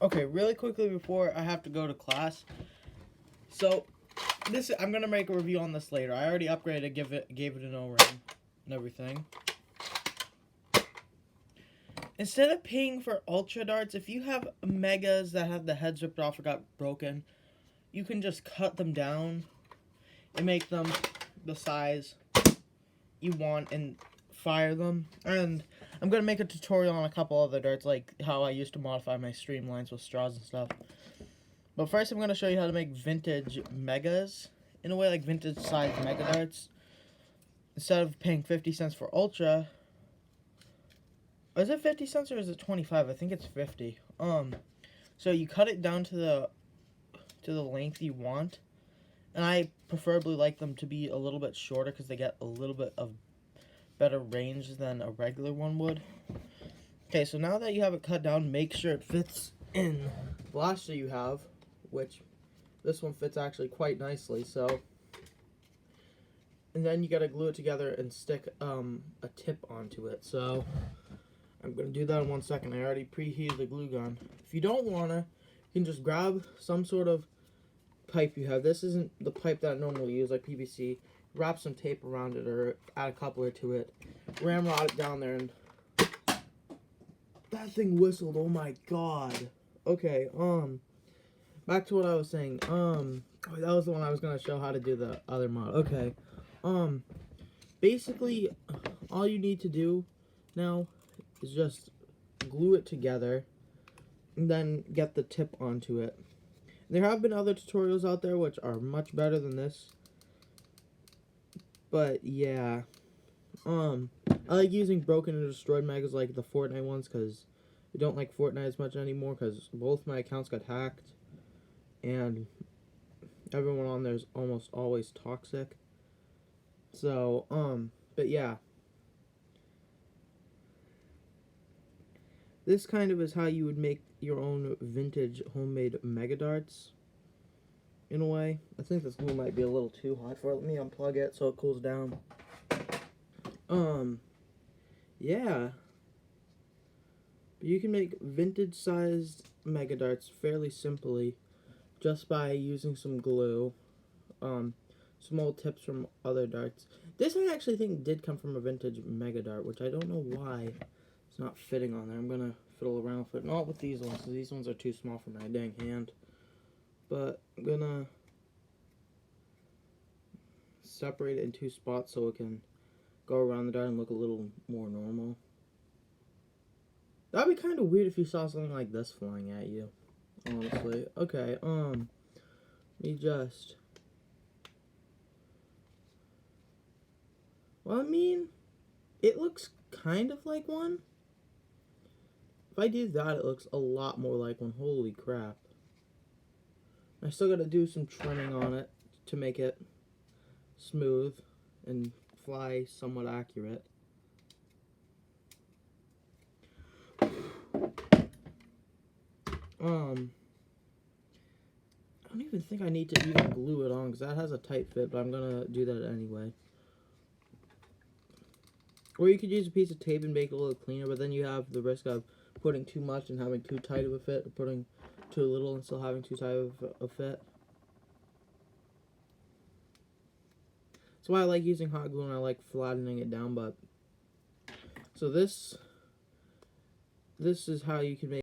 Okay, really quickly before I have to go to class. So, I'm gonna make a review on this later. I already upgraded, gave it an O-ring and everything. Instead of paying for Ultra Darts, if you have Megas that have the heads ripped off or got broken, you can just cut them down and make them the size you want and fire them. And I'm gonna make a tutorial on a couple other darts, like how I used to modify my streamlines with straws and stuff. But first I'm gonna show you how to make vintage Megas, in a way like vintage size Mega Darts. Instead of paying 50 cents for Ultra, is it 50 cents or is it 25? I think it's 50. So you cut it down to the length you want, and I preferably like them to be a little bit shorter because they get a little bit of better range than a regular one would. Okay, so now that you have it cut down, make sure it fits in the blaster you have, which this one fits actually quite nicely. So, and then you gotta glue it together and stick a tip onto it. So I'm gonna do that in 1 second. I already preheated the glue gun. If you don't wanna, you can just grab some sort of pipe you have. This isn't the pipe that I normally use, like PVC. Wrap some tape around it or add a coupler to it. Ramrod it down there, and that thing whistled. Oh my god. Okay, back to what I was saying. That was the one I was gonna show how to do the other mod. Okay, basically, all you need to do now is just glue it together and then get the tip onto it. There have been other tutorials out there which are much better than this, but yeah, I like using broken and destroyed megas like the Fortnite ones because I don't like Fortnite as much anymore because both my accounts got hacked and everyone on there is almost always toxic. So, but yeah, this kind of is how you would make your own vintage homemade Mega Darts, in a way. I think this glue might be a little too hot for it. Let me unplug it so it cools down. Yeah. But you can make vintage sized Mega Darts fairly simply just by using some glue, some old tips from other darts. This I actually think did come from a vintage Mega Dart, which I don't know why it's not fitting on there. I'm gonna fiddle around with it. Not with these ones, because these ones are too small for my dang hand. But I'm gonna separate it in two spots so it can go around the dart and look a little more normal. That'd be kind of weird if you saw something like this flying at you, honestly. Okay, let me just... Well, I mean, it looks kind of like one. If I do that, it looks a lot more like one. Holy crap. I still gotta do some trimming on it to make it smooth and fly somewhat accurate. I don't even think I need to even glue it on because that has a tight fit, but I'm gonna do that anyway. Or you could use a piece of tape and make it a little cleaner, but then you have the risk of putting too much and having too tight of a fit, or putting too little and still having too tight of a fit. That's why I like using hot glue and I like flattening it down, but... So this is how you can make